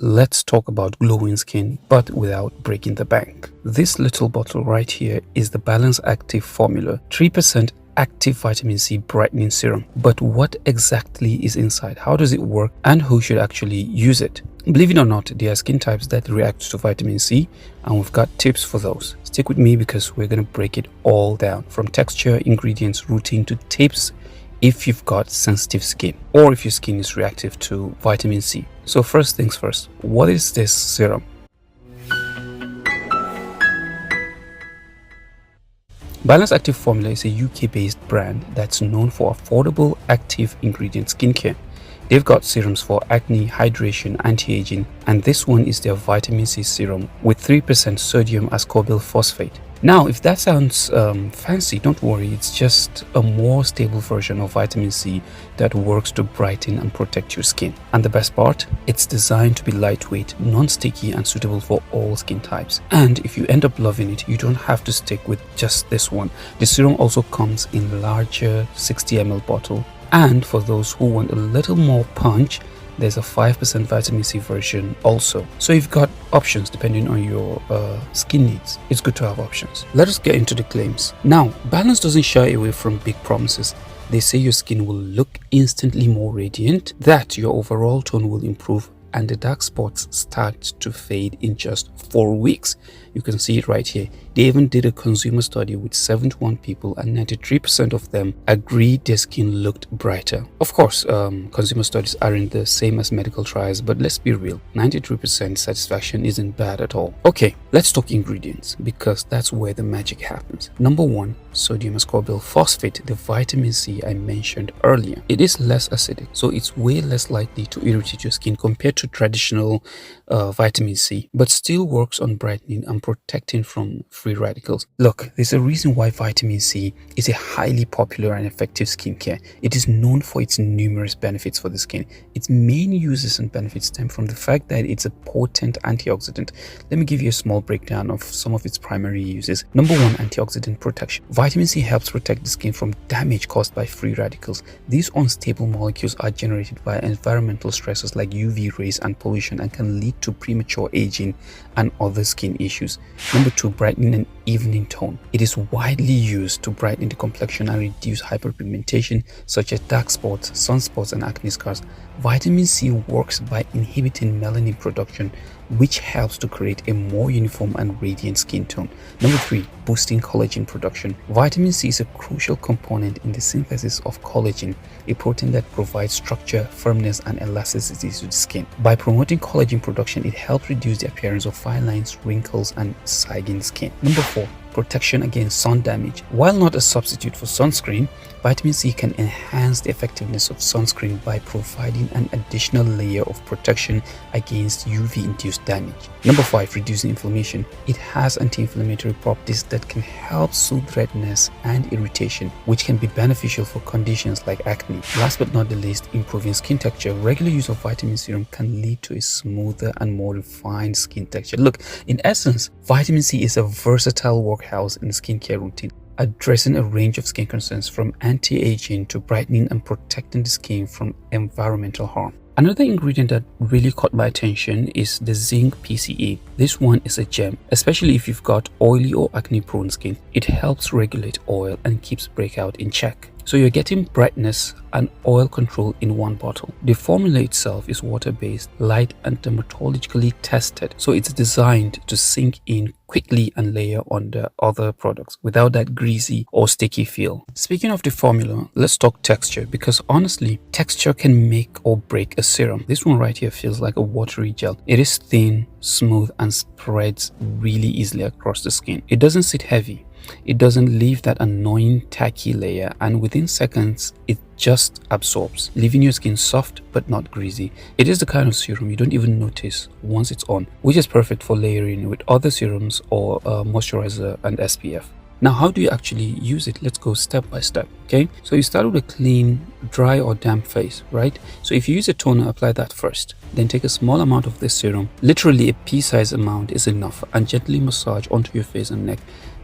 let's talk about glowing skin, but without breaking the bank. This little bottle right here is the Balance Active formula, 3% active vitamin C brightening serum. But what exactly is inside? How does it work? And who should actually use it? Believe it or not, there are skin types that react to vitamin C, and we've got tips for those. Stick with me because we're going to break it all down, from texture, ingredients, routine to tips if you've got sensitive skin or if your skin is reactive to vitamin C. So first things first, what is this serum? Balance Active Formula is a UK-based brand that's known for affordable active ingredient skincare. They've got serums for acne, hydration, anti-aging, and this one is their vitamin C serum with 3% sodium ascorbyl phosphate. Now, if that sounds fancy, don't worry, it's just a more stable version of vitamin C that works to brighten and protect your skin. And the best part, it's designed to be lightweight, non-sticky, and suitable for all skin types. And if you end up loving it, you don't have to stick with just this one. The serum also comes in larger 60 ml bottle. And for those who want a little more punch, there's a 5% vitamin C version also. So you've got options depending on your skin needs. It's good to have options. Let us get into the claims. Now, Balance doesn't shy away from big promises. They say your skin will look instantly more radiant, that your overall tone will improve, and the dark spots start to fade in just 4 weeks. You can see it right here. They even did a consumer study with 71 people, and 93% of them agreed their skin looked brighter. Of course, consumer studies aren't the same as medical trials, but let's be real, 93% satisfaction isn't bad at all. Okay, let's talk ingredients because that's where the magic happens. Number 1, sodium ascorbyl phosphate, the vitamin C I mentioned earlier. It is less acidic, so it's way less likely to irritate your skin compared to traditional vitamin C, but still works on brightening and protecting from free radicals. Look, there's a reason why vitamin C is a highly popular and effective skincare. It is known for its numerous benefits for the skin. Its main uses and benefits stem from the fact that it's a potent antioxidant. Let me give you a small breakdown of some of its primary uses. Number 1, antioxidant protection. Vitamin C helps protect the skin from damage caused by free radicals. These unstable molecules are generated by environmental stressors like UV rays and pollution and can lead to premature aging and other skin issues. Number 2, brightening and evening tone. It is widely used to brighten the complexion and reduce hyperpigmentation such as dark spots, sunspots, and acne scars. Vitamin C works by inhibiting melanin production, which helps to create a more uniform and radiant skin tone. Number 3, boosting collagen production. Vitamin C is a crucial component in the synthesis of collagen, a protein that provides structure, firmness, and elasticity to the skin. By promoting collagen production, it helps reduce the appearance of fine lines, wrinkles, and sagging skin. Number 4, protection against sun damage. While not a substitute for sunscreen, vitamin C can enhance the effectiveness of sunscreen by providing an additional layer of protection against UV-induced damage. Number 5, reducing inflammation. It has anti-inflammatory properties that can help soothe redness and irritation, which can be beneficial for conditions like acne. Last but not the least, improving skin texture. Regular use of vitamin serum can lead to a smoother and more refined skin texture. Look, in essence, vitamin C is a versatile workhorse in skincare routine, addressing a range of skin concerns from anti-aging to brightening and protecting the skin from environmental harm. Another ingredient that really caught my attention is the Zinc PCE. This one is a gem, especially if you've got oily or acne-prone skin. It helps regulate oil and keeps breakout in check. So you're getting brightness and oil control in one bottle. The formula itself is water-based, light, and dermatologically tested, so it's designed to sink in quickly and layer on the other products without that greasy or sticky feel. Speaking of the formula, let's talk texture, because honestly, texture can make or break a serum. This one right here feels like a watery gel. It is thin, smooth, and spreads really easily across the skin. It doesn't sit heavy. It doesn't leave that annoying tacky layer, and within seconds it just absorbs, leaving your skin soft but not greasy. It is the kind of serum you don't even notice once it's on, which is perfect for layering with other serums or moisturizer and SPF. Now, how do you actually use it? Let's go step by step. Okay, so you start with a clean, dry or damp face, right? So if you use a toner, apply that first. Then take a small amount of this serum, literally a pea-sized amount is enough, and gently massage onto your face and neck.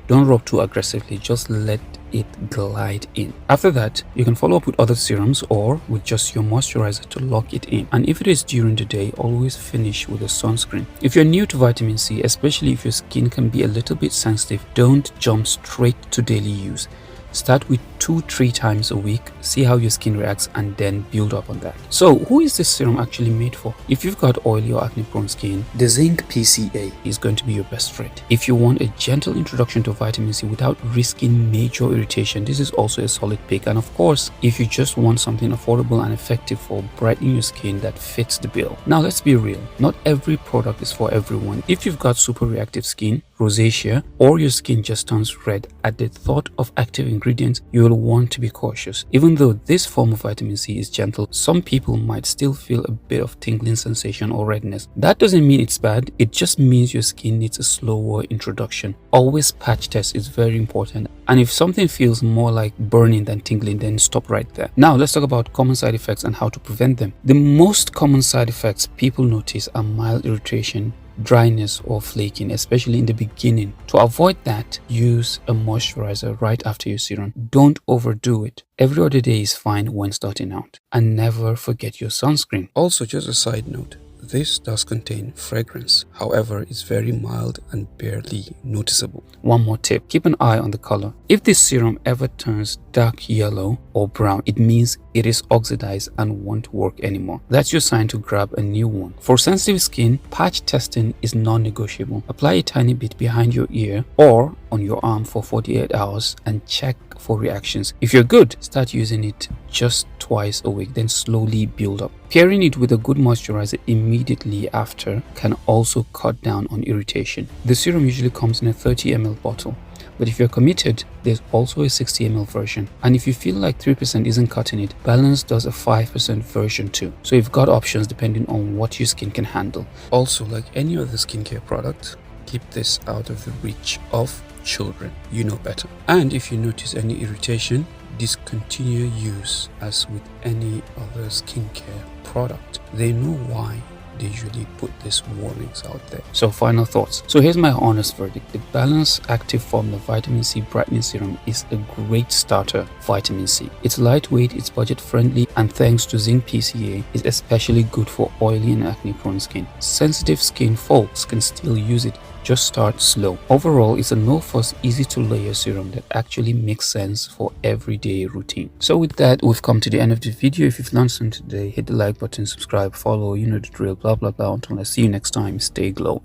Don't rub too aggressively, just let it glide in. After that, you can follow up with other serums or with just your moisturizer to lock it in. And if it is during the day, always finish with a sunscreen. If you're new to vitamin C, especially if your skin can be a little bit sensitive, don't jump straight to daily use. Start with 2-3 times a week, see how your skin reacts, and then build up on that. So who is this serum actually made for? If you've got oily or acne prone skin, the Zinc PCA is going to be your best friend. If you want a gentle introduction to vitamin C without risking major irritation, this is also a solid pick. And of course, if you just want something affordable and effective for brightening your skin, that fits the bill. Now let's be real, not every product is for everyone. If you've got super reactive skin, rosacea, or your skin just turns red at the thought of active ingredients, you will want to be cautious. Even though this form of vitamin C is gentle, some people might still feel a bit of tingling sensation or redness. That doesn't mean it's bad, it just means your skin needs a slower introduction. Always patch test is very important, and if something feels more like burning than tingling, then stop right there. Now let's talk about common side effects and how to prevent them. The most common side effects people notice are mild irritation, dryness, or flaking, especially in the beginning. To avoid that, use a moisturizer right after your serum. Don't overdo it. Every other day is fine when starting out. And never forget your sunscreen. Also, just a side note, this does contain fragrance, however it's very mild and barely noticeable. One more tip, keep an eye on the color. If this serum ever turns dark yellow or brown, it means it is oxidized and won't work anymore. That's your sign to grab a new one. For sensitive skin, patch testing is non-negotiable. Apply a tiny bit behind your ear or on your arm for 48 hours and check for reactions. If you're good, start using it just twice a week, then slowly build up. Pairing it with a good moisturizer immediately after can also cut down on irritation. The serum usually comes in a 30 ml bottle, but if you're committed, there's also a 60 ml version. And if you feel like 3% isn't cutting it, Balance does a 5% version too. So you've got options depending on what your skin can handle. Also, like any other skincare product, keep this out of the reach of children. You know better. And if you notice any irritation, discontinue use as with any other skincare product. They know why they usually put these warnings out there. So final thoughts. So here's my honest verdict. The Balance Active Formula Vitamin C Brightening Serum is a great starter vitamin C. It's lightweight, it's budget friendly, and thanks to Zinc PCA, is especially good for oily and acne prone skin. Sensitive skin folks can still use it. Just start slow. Overall, it's a no-fuss, easy-to-layer serum that actually makes sense for everyday routine. So with that, we've come to the end of the video. If you've learned something today, hit the like button, subscribe, follow, you know the drill, blah blah blah. Until I see you next time, stay glow.